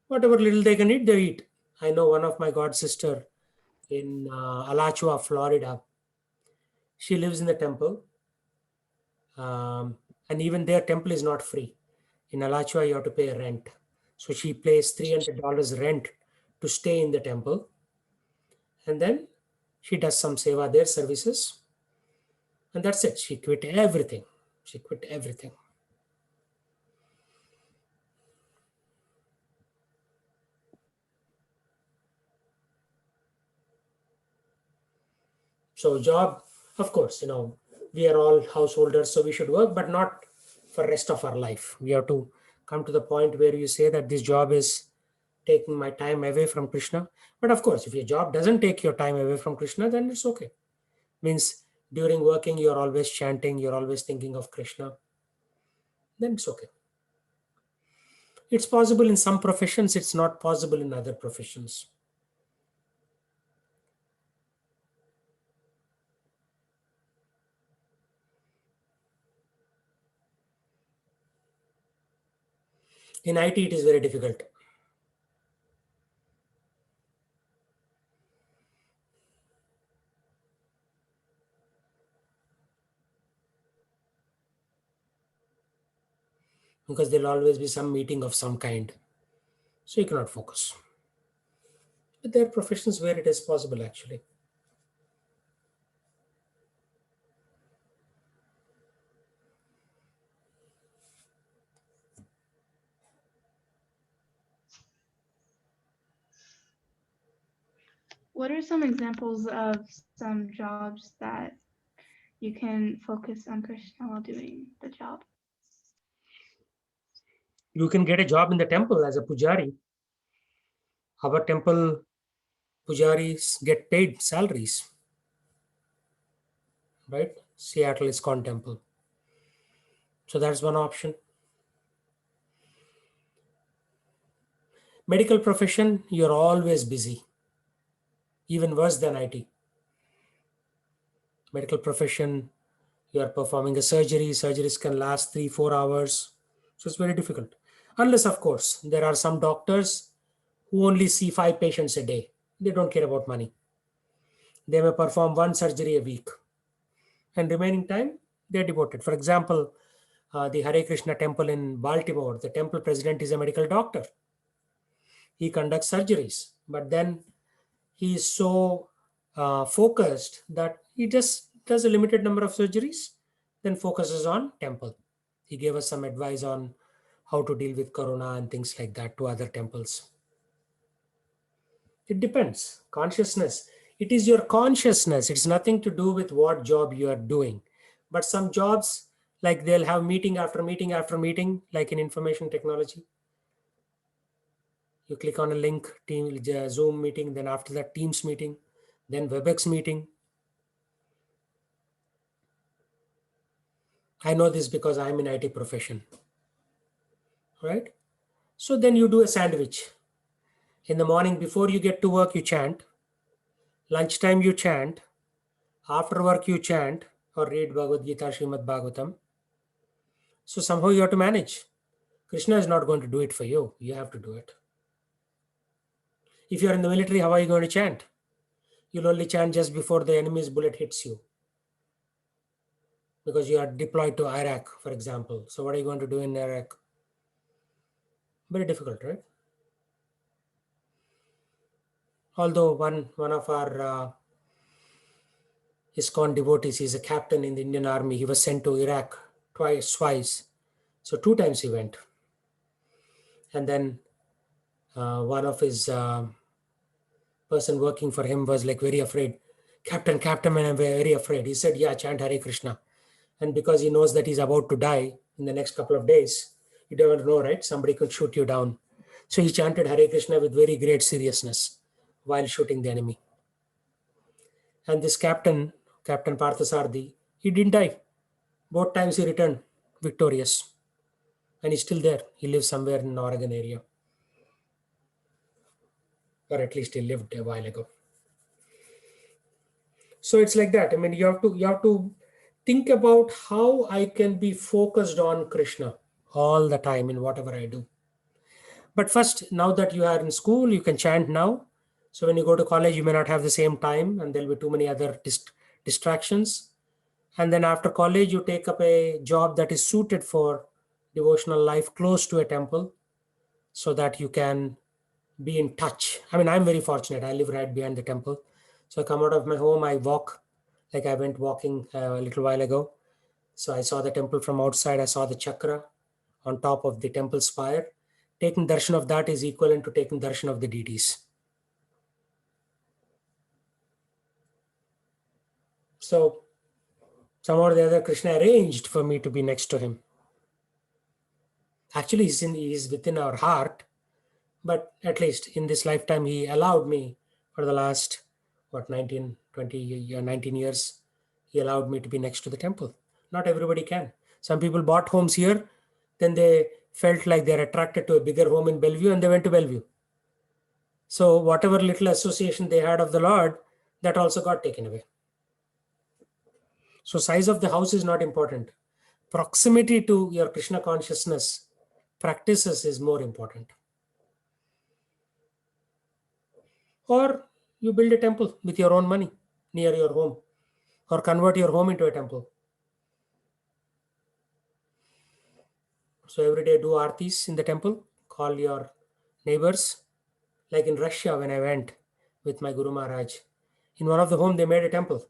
Whatever little they can eat, they eat. I know one of my god sister in Alachua, Florida. She lives in the temple. And even their temple is not free. In Alachua, you have to pay rent. So she pays $300 rent to stay in the temple. And then she does some seva there, services. And that's it. She quit everything. She quit everything. So job, of course, we are all householders, so we should work, but not for rest of our life. We have to come to the point where you say that this job is taking my time away from Krishna. But of course, if your job doesn't take your time away from Krishna, then it's okay. Means during working, you're always chanting, you're always thinking of Krishna, then it's okay. It's possible in some professions, it's not possible in other professions. In IT, it is very difficult. Because there'll always be some meeting of some kind. So you cannot focus. But there are professions where it is possible actually. What are some examples of some jobs that you can focus on Krishna while doing the job? You can get a job in the temple as a pujari. Our temple pujaris get paid salaries, right? Seattle ISKCON temple. So that's one option. Medical profession, you're always busy, even worse than IT. Medical profession, you are performing a surgery. Surgeries can last 3-4 hours. So it's very difficult. Unless, of course, there are some doctors who only see 5 patients a day. They don't care about money. They may perform 1 surgery a week. And remaining time, they're devoted. For example, the Hare Krishna temple in Baltimore, the temple president is a medical doctor. He conducts surgeries, but then he is so focused that he just does a limited number of surgeries, then focuses on temple. He gave us some advice on how to deal with corona and things like that to other temples. It depends. Consciousness. It is your consciousness. It's nothing to do with what job you are doing. But some jobs, like they'll have meeting after meeting after meeting, like in information technology. You click on a link, Zoom meeting, then after that Teams meeting, then WebEx meeting. I know this because I'm in IT profession, right? So then you do a sandwich. In the morning before you get to work, you chant. Lunchtime you chant. After work you chant or read Bhagavad Gita, Srimad Bhagavatam. So somehow you have to manage. Krishna is not going to do it for you. You have to do it. If you're in the military, how are you going to chant? You'll only chant just before the enemy's bullet hits you. Because you are deployed to Iraq, for example. So what are you going to do in Iraq? Very difficult, right? Although one of our ISKCON devotees, he's a captain in the Indian Army. He was sent to Iraq twice. So 2 times he went. And then one of his person working for him was like very afraid. Captain, I'm very afraid. He said, yeah, chant Hare Krishna. And because he knows that he's about to die in the next couple of days, you don't know, right? Somebody could shoot you down. So he chanted Hare Krishna with very great seriousness while shooting the enemy. And this Captain Parthasarthi, he didn't die. Both times he returned victorious. And he's still there. He lives somewhere in Oregon area. Or at least he lived a while ago. So it's like that. I mean, you have to think about how I can be focused on Krishna all the time in whatever I do. But first, now that you are in school, you can chant now. So when you go to college, you may not have the same time and there'll be too many other distractions. And then after college, you take up a job that is suited for devotional life close to a temple so that you can be in touch. I mean, I'm very fortunate. I live right behind the temple. So I come out of my home, I walk, like I went walking a little while ago. So I saw the temple from outside. I saw the chakra on top of the temple spire. Taking darshan of that is equivalent to taking darshan of the deities. So somehow or the other, Krishna arranged for me to be next to him. Actually, he's within our heart, but at least in this lifetime, he allowed me for the last, 19 years, he allowed me to be next to the temple. Not everybody can. Some people bought homes here, then they felt like they're attracted to a bigger home in Bellevue and they went to Bellevue. So whatever little association they had of the Lord, that also got taken away. So size of the house is not important. Proximity to your Krishna consciousness practices is more important. Or you build a temple with your own money near your home, or convert your home into a temple. So every day do artis in the temple, call your neighbors. Like in Russia, when I went with my Guru Maharaj, in one of the home they made a temple.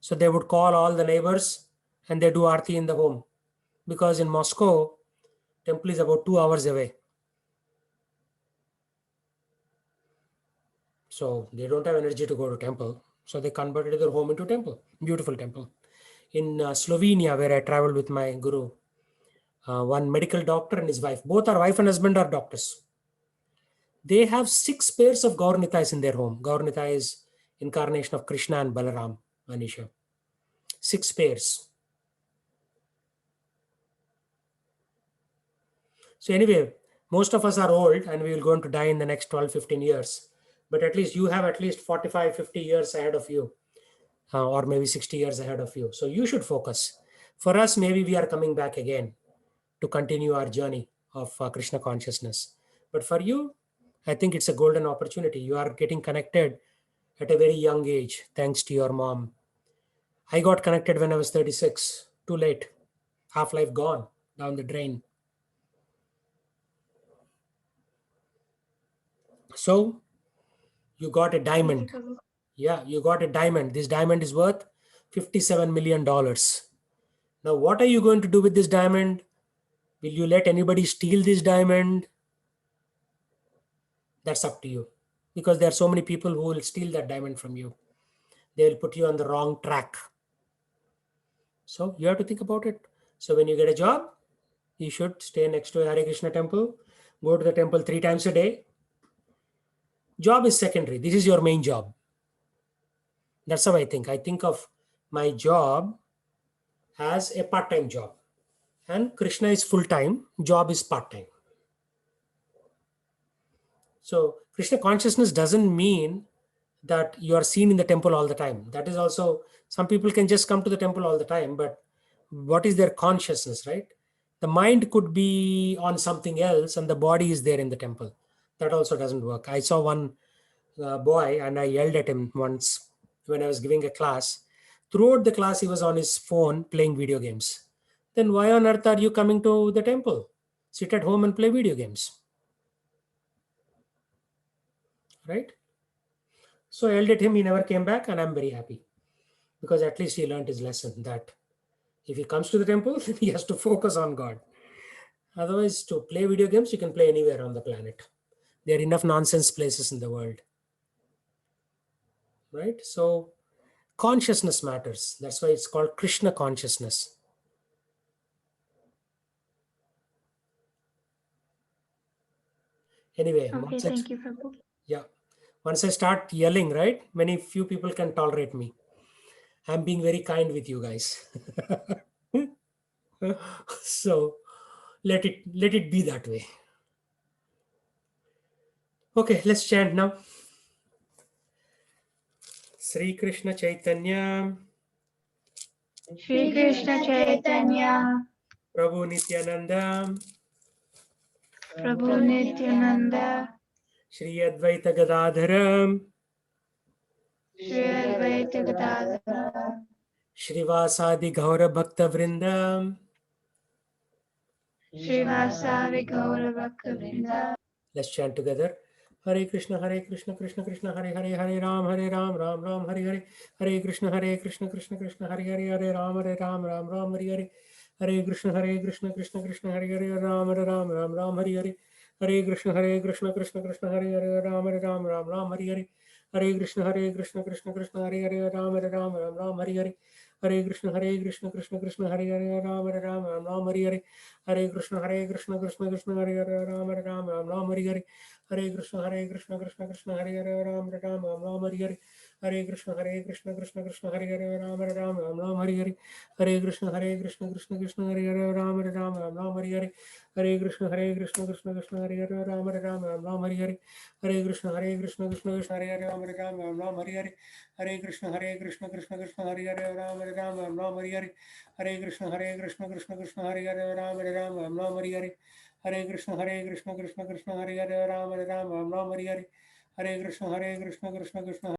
So they would call all the neighbors and they do arti in the home. Because in Moscow, temple is about 2 hours away. So they don't have energy to go to temple. So they converted their home into temple. Beautiful temple. In Slovenia, where I traveled with my guru, one medical doctor and his wife, both are wife and husband are doctors. They have 6 pairs of Gaurnitais in their home. Gaurnita is incarnation of Krishna and Balaram, Manisha. 6 pairs. So anyway, most of us are old and we will going to die in the next 12, 15 years. But at least you have at least 45, 50 years ahead of you. or maybe 60 years ahead of you. So you should focus. For us, maybe we are coming back again to continue our journey of Krishna consciousness. But for you, I think it's a golden opportunity. You are getting connected at a very young age, thanks to your mom. I got connected when I was 36. Too late. Half life gone down the drain. So you got a Thank you, diamond. Prabhu. Yeah, you got a diamond. This diamond is worth $57 million. Now, what are you going to do with this diamond? Will you let anybody steal this diamond? That's up to you. Because there are so many people who will steal that diamond from you. They will put you on the wrong track. So you have to think about it. So when you get a job, you should stay next to a Hare Krishna temple. Go to the temple 3 times a day. Job is secondary. This is your main job. That's how I think. I think of my job as a part-time job. And Krishna is full-time. Job is part-time. So Krishna consciousness doesn't mean that you are seen in the temple all the time. That is also, some people can just come to the temple all the time, but what is their consciousness, right? The mind could be on something else and the body is there in the temple. That also doesn't work. I saw one boy and I yelled at him once when I was giving a class. Throughout the class, he was on his phone playing video games. Then why on earth are you coming to the temple? Sit at home and play video games, right? So I yelled at him. He never came back, and I'm very happy because at least he learned his lesson that if he comes to the temple, he has to focus on God. Otherwise, to play video games, you can play anywhere on the planet. There are enough nonsense places in the world, right? So consciousness matters. That's why it's called Krishna consciousness. Anyway, Okay, thank you, Prabhu. yeah, once I start yelling, right, many few people can tolerate me. I'm being very kind with you guys. So let it be that way. Okay, let's chant now. Sri Krishna Chaitanya, Shri Krishna Chaitanya, Prabhu Nityananda, Prabhu Nityananda, Shri Advaita Gadadhara, Shri Advaita Gadadhara, Shrivasadi Gaura Bhakta Vrinda. Srivasadi Gaura Bhakta. Let's chant together. Hare Krishna, Krishna Krishna, Hare Hare, Hare Ram, Ram Ram, Hare Hare. Hare Krishna, Krishna Krishna, Hare Hare, Hare Ram, Ram Ram, Hare Hare. Hare Krishna, Krishna Krishna, Hare Hare, Ram Ram, Hare Hare. Hare Krishna, Krishna Krishna, Hare Hare, Ram Ram, Hare Hare. Hare Krishna, Krishna Krishna, Hare Hare, Ram Ram, Hare Hare. Hare Krishna, Krishna Krishna, Hare Hare, Ram Ram, Hare Hare. Hare Krishna, Krishna Krishna, Hare Hare, Ram Ram, Hare Hare. Hare Krishna, Krishna Hare Hare, Ram Ram, Hare Hare. Hare Krishna, Krishna Krishna, Hare Hare, Ram Ram, Hare Hare. Hare Krishna, Krishna Hare Hare, Ram Ram, Hare Hare. Hare Krishna, Krishna Hare Hare, Ram Ram, Hare Hare. Hare Krishna, Krishna Hare Hare, Ram Ram, Hare Hare. Hare Krishna, Krishna Hare Hare, Ram Ram, Hare Hare. Hare Krishna, Krishna Hare Hare, Ram Ram, Hare Hare. Hare Krishna, Krishna Hare Hare, Ram Ram, Hare Hare. Hare Krishna, Krishna Krishna, Hare Hare.